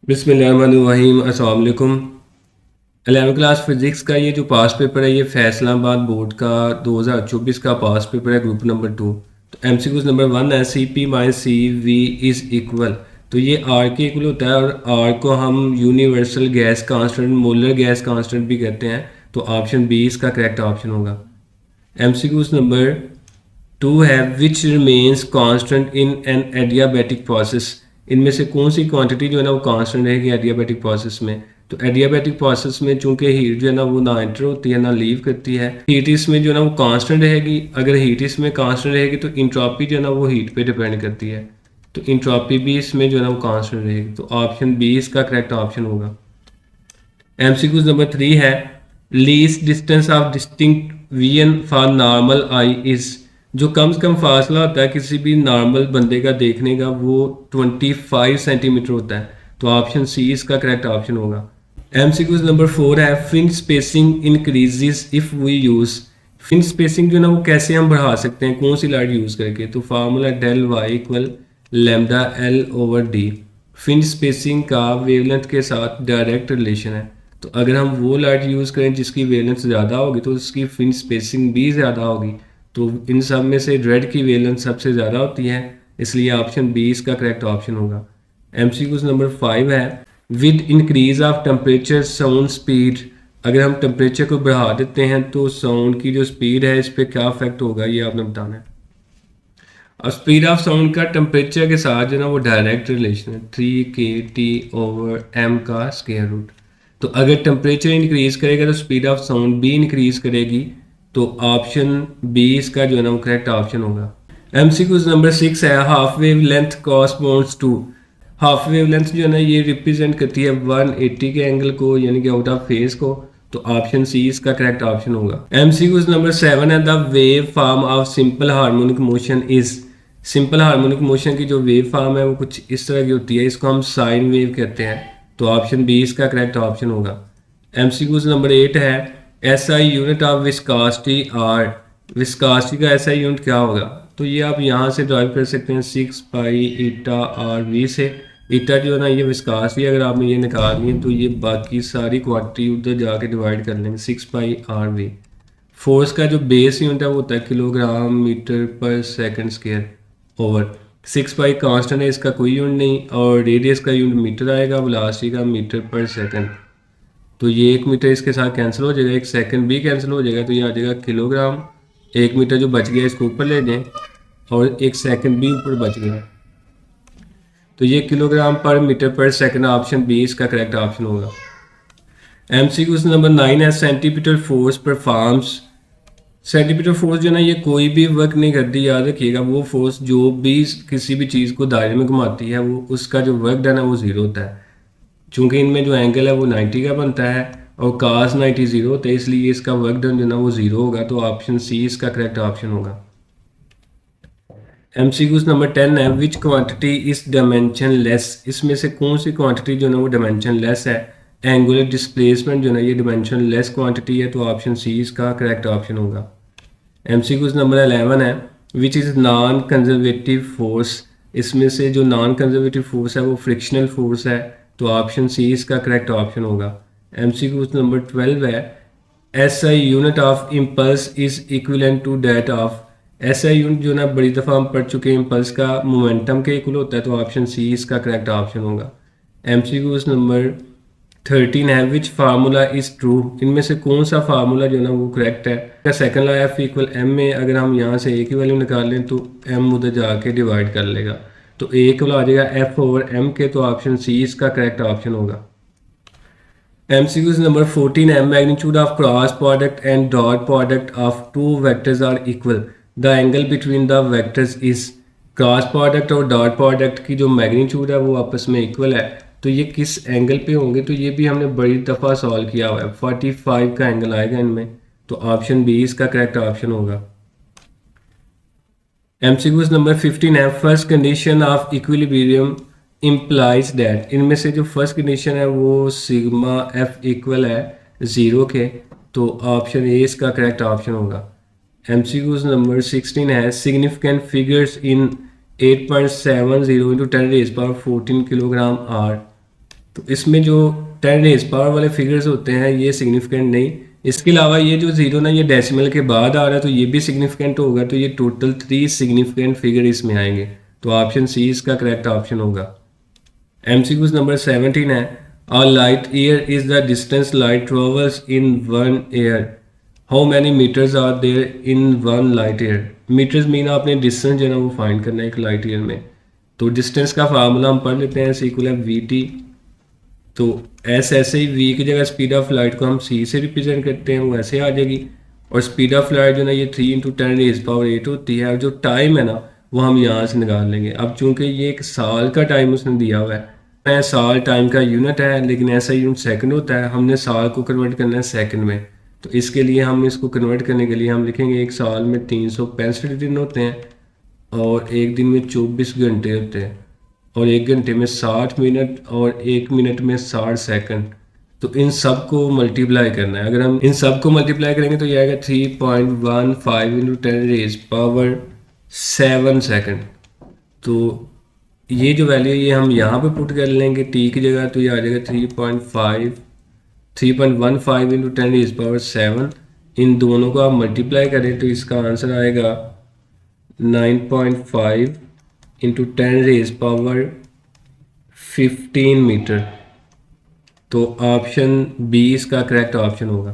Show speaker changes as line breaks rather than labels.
बिस्मिल्लाहिर्रहमानिर्रहीम। अस्सलाम वालेकुम। 11वीं क्लास फिज़िक्स का ये जो पास पेपर है ये फैसलाबाद बोर्ड का 2024 का पास पेपर है, ग्रुप नंबर 2। तो एमसीक्यूज नंबर 1 है C P minus C V is equal. तो ये आर के इक्वल होता है और आर को हम universal gas constant, molar gas constant भी कहते हैं। तो ऑप्शन बी इसका करेक्ट ऑप्शन होगा। एमसीक्यूज नंबर 2 है which remains constant in an adiabatic process. इनमें से कौन सी क्वांटिटी जो है ना वो कांस्टेंट रहेगी एडियाबैटिक प्रोसेस में। तो एडियाबैटिक प्रोसेस में चूंकि हीट जो है ना वो ना एंटर होती है ना लीव करती है, हीट इसमें जो है ना वो कांस्टेंट रहेगी। अगर हीट इसमें कांस्टेंट रहेगी तो इंट्रोपी जो है ना वो हीट पे डिपेंड करती है, तो इंट्रोपी भी इसमें जो है ना वो कांस्टेंट रहेगी। तो ऑप्शन बी इसका करेक्ट ऑप्शन होगा। एमसीक्यूज नंबर 3 है least distance of distinct vision for normal eye is. जो कम से कम फासला होता है किसी भी नॉर्मल बंदे का देखने का वो 25 सेंटीमीटर होता है। तो ऑप्शन सी इसका करेक्ट ऑप्शन होगा। एमसीक्यूज नंबर 4 है fringe spacing increases if we use. Fringe spacing जो है ना वो कैसे हम बढ़ा सकते हैं, कौन सी लाइट यूज करके। तो formula del Y equal lambda L over D. Fringe spacing का वेवलेंथ के साथ डायरेक्ट रिलेशन है। तो अगर हम वो लाइट यूज़ करें जिसकी वेवलेंथ ज़्यादा होगी तो उसकी फिन स्पेसिंग भी ज़्यादा होगी। तो इन सब में से रेड की वेवलेंथ सबसे ज़्यादा होती है, इसलिए ऑप्शन बी इसका करेक्ट ऑप्शन होगा। एमसीक्यूज नंबर 5 है with increase of temperature sound speed. अगर हम टेम्परेचर को बढ़ा देते हैं तो साउंड की जो स्पीड है इस पर क्या इफेक्ट होगा ये आपने बताना है। और स्पीड ऑफ साउंड का टेम्परेचर के साथ जो ना वो डायरेक्ट रिलेशन है 3kT/m का स्क्वायर रूट। तो अगर टेम्परेचर इंक्रीज करेगा तो स्पीड ऑफ साउंड भी इंक्रीज करेगी। तो ऑप्शन बी इसका जो है ना वो करेक्ट ऑप्शन होगा। एमसीक्यूज नंबर 6 है half wavelength corresponds to. Half wavelength जो है ना ये रिप्रेजेंट करती है 180 के एंगल को, यानी कि आउट ऑफ फेज को। तो ऑप्शन सी इसका करेक्ट ऑप्शन होगा। एमसीक्यूज नंबर 7 है the wave form of simple harmonic motion is. Simple harmonic motion की जो वेव फॉर्म है वो कुछ इस तरह की होती है, इसको हम साइन वेव कहते हैं। तो ऑप्शन बी इसका करेक्ट ऑप्शन होगा। एमसीक्यूज नंबर 8 है SI unit of viscosity are. Viscosity का एसआई यूनिट क्या होगा। तो ये आप यहाँ से ड्राइव कर सकते हैं 6 पाई ईटा आर वी से। ईटा जो है ना ये विस्कोसिटी अगर आपने ये निकालनी है तो ये बाकी सारी क्वांटिटी उधर जाके डिवाइड कर लेंगे 6 पाई आर वी। फोर्स का जो बेस यूनिट है वो होता है किलोग्राम मीटर पर सेकंड स्क्वायर ओवर 6 पाई कांस्टेंट है, इसका कोई यूनिट नहीं। और रेडियस का यूनिट मीटर आएगा, वेलोसिटी का मीटर पर सेकंड। तो ये 1 मीटर इसके साथ कैंसिल हो जाएगा, 1 सेकंड भी कैंसिल हो जाएगा, तो ये आ जाएगा किलोग्राम। 1 मीटर जो बच गया इसको ऊपर ले जाएं और 1 सेकंड भी ऊपर बच गया, तो ये किलोग्राम पर मीटर पर सेकंड। ऑप्शन बी इसका करेक्ट ऑप्शन होगा। एमसीक्यूज नंबर 9 है centimetre force performs. Centimetre force जो है ना ये कोई भी वर्क नहीं करती, याद रखिएगा। वो फोर्स जो भी किसी भी चीज़ को दायरे में घुमाती है वो उसका जो वर्क डन है वो ज़ीरो होता है। चूंकि इनमें जो एंगल है वो 90 का बनता है और cos 90 ज़ीरो होता है, इसलिए इसका वर्क डन जो है ना वो ज़ीरो होगा। तो ऑप्शन सी इसका करेक्ट ऑप्शन होगा। एमसीक्यूज नंबर 10 है विच क्वांटिटी इज डायमेंशन लेस। इसमें से कौन सी क्वांटिटी जो है ना वो डायमेंशन लेस है। एंगुलर डिस्प्लेसमेंट जो है ना ये डायमेंशन लेस क्वांटिटी है। तो ऑप्शन सी इसका करेक्ट ऑप्शन होगा। एमसीक्यूज नंबर 11 है which is non conservative force. इसमें से जो नॉन कंजर्वेटिव फोर्स है वो फ्रिक्शनल फोर्स है। तो ऑप्शन सी इसका करेक्ट ऑप्शन होगा। एमसीक्यूज नंबर 12 है SI unit of impulse is equivalent to that of. SI unit जो ना बड़ी दफ़ा हम पढ़ चुके हैं, इम्पल्स का मोमेंटम के इक्वल होता है। तो ऑप्शन सी इसका करेक्ट ऑप्शन होगा। एमसीक्यूज नंबर 13 है विच फार्मूला इज ट्रू। इनमें से कौन सा फार्मूला जो ना वो करेक्ट है। Second law F equal M में अगर हम यहाँ से ए की वैल्यू निकाल लें तो एम उधर जाके डिवाइड कर लेगा, तो ए को आ जाएगा एफ ओवर एम के। तो ऑप्शन सी इसका करेक्ट ऑप्शन होगा। एमसीक्यूज नंबर 14 है magnitude of cross product and dot product of two vectors are equal the angle between the vectors is. Cross product और डॉट प्रोडक्ट की जो magnitude है वो आपस में इक्वल है, तो ये किस एंगल पे होंगे। तो ये भी हमने बड़ी दफ़ा सॉल्व किया हुआ है, 45 का एंगल आएगा इनमें। तो ऑप्शन बी इसका करेक्ट ऑप्शन होगा। एमसीक्यूज नंबर 15 है first condition of equilibrium implies that. इनमें से जो फर्स्ट कंडीशन है वो सिग्मा एफ इक्वल है 0 के। तो ऑप्शन ए इसका करेक्ट ऑप्शन होगा। एमसीक्यूज नंबर 16 है significant figures in 8.70 into 10 raise power 14 kilogram are. तो इसमें जो 10 रेज पावर वाले फिगर्स होते हैं ये सिग्निफिकेंट नहीं। इसके अलावा ये जो ज़ीरो ना ये डेसिमल के बाद आ रहा है तो ये भी सिग्निफिकेंट होगा, तो ये टोटल 3 सिग्निफिकेंट फिगर इसमें आएंगे। तो ऑप्शन सी इसका करेक्ट ऑप्शन होगा। MCQ नंबर 17 है, a light year is the distance light travels in one year, how many meters are there in one light year. Meters mean आपने distance जो है ना वो फाइंड करना है एक लाइट ईयर में। तो डिस्टेंस का फार्मूला हम पढ़ लेते हैं, इक्वल है VT। तो एस ऐसे ही V की जगह स्पीड ऑफ लाइट को हम C से रिप्रेजेंट करते हैं, वो ऐसे आ जाएगी। और स्पीड ऑफ लाइट जो ना ये 3 × 10⁻⁸ होती है। और जो टाइम है ना वो हम यहाँ से निकाल लेंगे। अब चूंकि ये एक साल का टाइम उसने दिया हुआ है, साल टाइम का यूनिट है लेकिन ऐसा यूनिट सेकंड होता है, हमने साल को कन्वर्ट करना है सेकंड में। तो इसके लिए हम इसको कन्वर्ट करने के लिए हम लिखेंगे एक साल में 365 दिन होते हैं और एक दिन में 24 घंटे होते हैं और एक घंटे में 60 मिनट और एक मिनट में 60 सेकंड। तो इन सब को मल्टीप्लाई करना है। अगर हम इन सब को मल्टीप्लाई करेंगे तो ये आएगा 3.15 × 10⁻7 सेकंड। तो ये जो वैल्यू है ये हम यहाँ पे पुट कर लेंगे टी की जगह, तो ये आ जाएगा 3.15 × 10⁻7। इन दोनों को आप मल्टीप्लाई करें तो इसका आंसर आएगा 9.5 × 10⁻15 मीटर। तो ऑप्शन बी इसका करेक्ट ऑप्शन होगा।